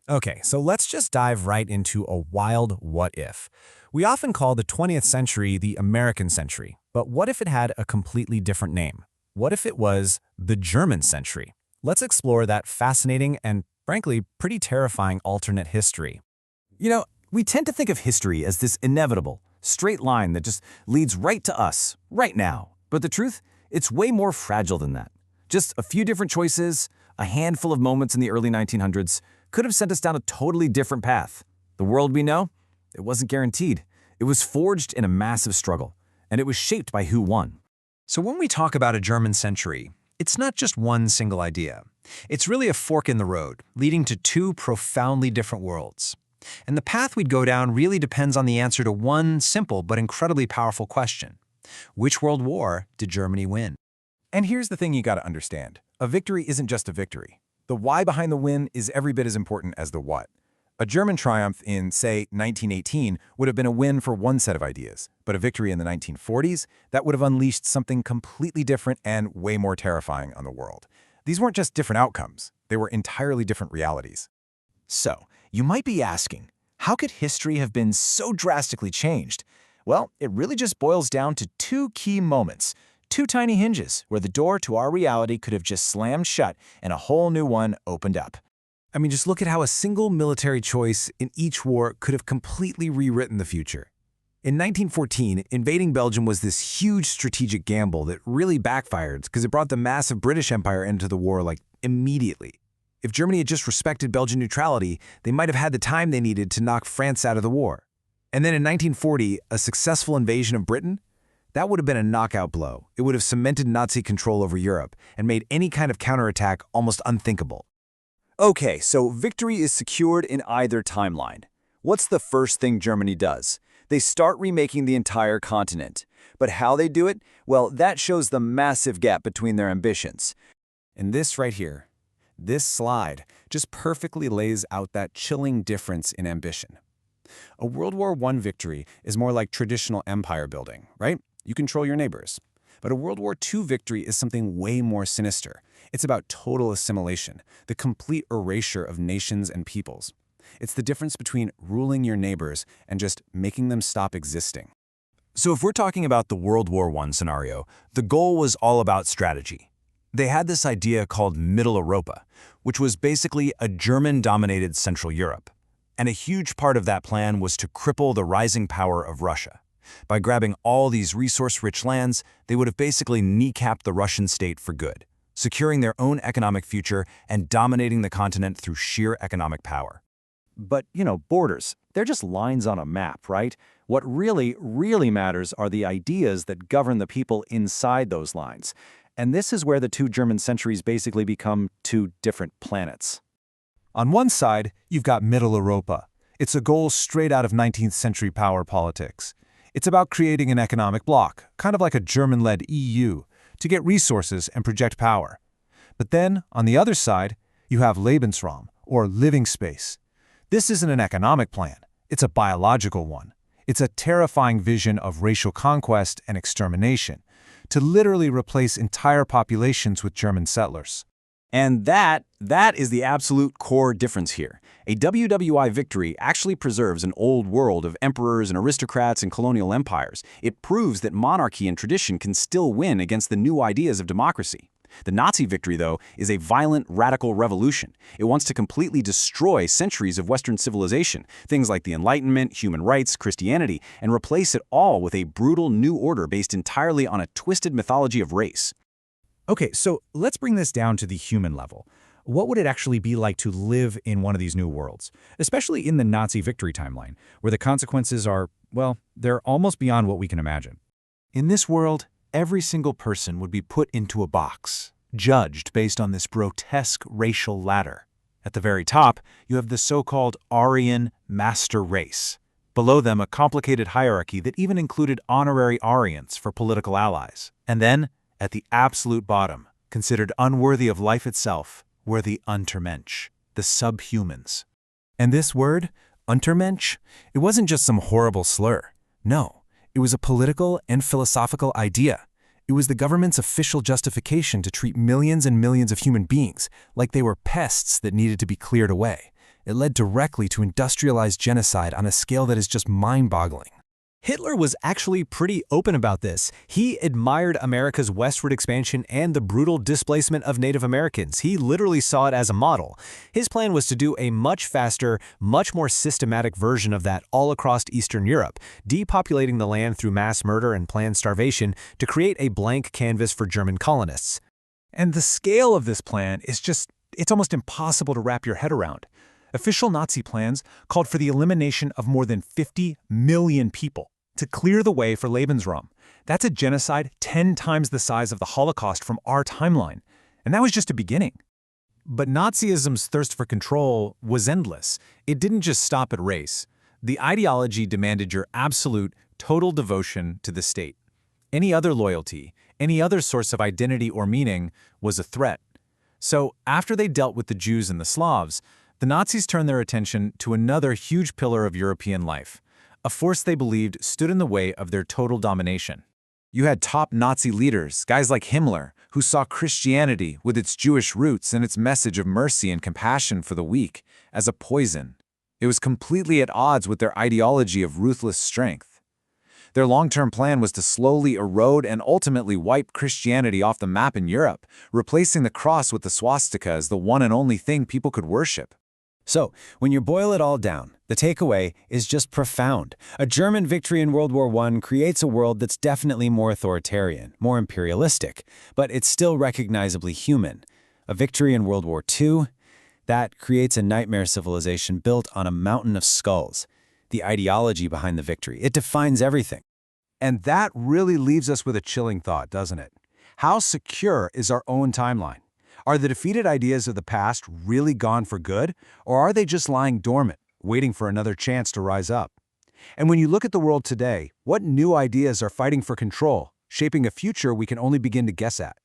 Okay, so let's just dive right into a wild what if. We often call the 20th century the American century, but what if it had a completely different name? What if it was the German century? Let's explore that fascinating and, frankly, pretty terrifying alternate history. We tend to think of history as this inevitable, straight line that just leads right to us, right now. But the truth, it's way more fragile than that. Just a few different choices, a handful of moments in the early 1900s, could have sent us down a totally different path. The world we know, it wasn't guaranteed. It was forged in a massive struggle, and it was shaped by who won. So when we talk about a German century, it's not just one single idea. It's really a fork in the road, leading to two profoundly different worlds. And the path we'd go down really depends on the answer to one simple but incredibly powerful question. Which world war did Germany win? And here's the thing you gotta understand. A victory isn't just a victory. The why behind the win is every bit as important as the what. A German triumph in, say, 1918 would have been a win for one set of ideas, but a victory in the 1940s, that would have unleashed something completely different and way more terrifying on the world. These weren't just different outcomes, they were entirely different realities. So, you might be asking, how could history have been so drastically changed? Well, it really just boils down to two key moments. Two tiny hinges where the door to our reality could have just slammed shut and a whole new one opened up. I mean, just look at how a single military choice in each war could have completely rewritten the future. In 1914, invading Belgium was this huge strategic gamble that really backfired because it brought the massive British Empire into the war immediately. If Germany had just respected Belgian neutrality, they might have had the time they needed to knock France out of the war. And then in 1940, a successful invasion of Britain? That would have been a knockout blow. It would have cemented Nazi control over Europe and made any kind of counterattack almost unthinkable. Okay, so victory is secured in either timeline. What's the first thing Germany does? They start remaking the entire continent. But how they do it? Well, that shows the massive gap between their ambitions. And this right here, this slide, just perfectly lays out that chilling difference in ambition. A World War I victory is more like traditional empire building, right? You control your neighbors. But a World War II victory is something way more sinister. It's about total assimilation, the complete erasure of nations and peoples. It's the difference between ruling your neighbors and just making them stop existing. So if we're talking about the World War I scenario, the goal was all about strategy. They had this idea called Middle Europa, which was basically a German-dominated Central Europe. And a huge part of that plan was to cripple the rising power of Russia. By grabbing all these resource-rich lands, they would have basically kneecapped the Russian state for good, securing their own economic future and dominating the continent through sheer economic power. But, borders, they're just lines on a map, right? What really matters are the ideas that govern the people inside those lines. And this is where the two German centuries basically become two different planets. On one side, you've got Middle Europa. It's a goal straight out of 19th century power politics. It's about creating an economic bloc, kind of like a German-led EU, to get resources and project power. But then, on the other side, you have Lebensraum, or living space. This isn't an economic plan. It's a biological one. It's a terrifying vision of racial conquest and extermination, to literally replace entire populations with German settlers. And that is the absolute core difference here. A WWI victory actually preserves an old world of emperors and aristocrats and colonial empires. It proves that monarchy and tradition can still win against the new ideas of democracy. The Nazi victory, though, is a violent, radical revolution. It wants to completely destroy centuries of Western civilization, things like the Enlightenment, human rights, Christianity, and replace it all with a brutal new order based entirely on a twisted mythology of race. Okay, so let's bring this down to the human level. What would it actually be like to live in one of these new worlds, especially in the Nazi victory timeline, where the consequences are, well, they're almost beyond what we can imagine? In this world, every single person would be put into a box, judged based on this grotesque racial ladder. At the very top, you have the so-called Aryan master race. Below them, a complicated hierarchy that even included honorary Aryans for political allies. And then, at the absolute bottom, considered unworthy of life itself, were the Untermensch, the subhumans. And this word, Untermensch, it wasn't just some horrible slur. No, it was a political and philosophical idea. It was the government's official justification to treat millions and millions of human beings like they were pests that needed to be cleared away. It led directly to industrialized genocide on a scale that is just mind-boggling. Hitler was actually pretty open about this. He admired America's westward expansion and the brutal displacement of Native Americans. He literally saw it as a model. His plan was to do a much faster, much more systematic version of that all across Eastern Europe, depopulating the land through mass murder and planned starvation to create a blank canvas for German colonists. And the scale of this plan is it's almost impossible to wrap your head around. Official Nazi plans called for the elimination of more than 50 million people to clear the way for Lebensraum. That's a genocide 10 times the size of the Holocaust from our timeline. And that was just a beginning. But Nazism's thirst for control was endless. It didn't just stop at race. The ideology demanded your absolute, total devotion to the state. Any other loyalty, any other source of identity or meaning was a threat. So, after they dealt with the Jews and the Slavs, the Nazis turned their attention to another huge pillar of European life, a force they believed stood in the way of their total domination. You had top Nazi leaders, guys like Himmler, who saw Christianity, with its Jewish roots and its message of mercy and compassion for the weak, as a poison. It was completely at odds with their ideology of ruthless strength. Their long-term plan was to slowly erode and ultimately wipe Christianity off the map in Europe, replacing the cross with the swastika as the one and only thing people could worship. So, when you boil it all down, the takeaway is just profound. A German victory in World War I creates a world that's definitely more authoritarian, more imperialistic, but it's still recognizably human. A victory in World War II, that creates a nightmare civilization built on a mountain of skulls. The ideology behind the victory, it defines everything. And that really leaves us with a chilling thought, doesn't it? How secure is our own timeline? Are the defeated ideas of the past really gone for good, or are they just lying dormant, waiting for another chance to rise up? And when you look at the world today, what new ideas are fighting for control, shaping a future we can only begin to guess at?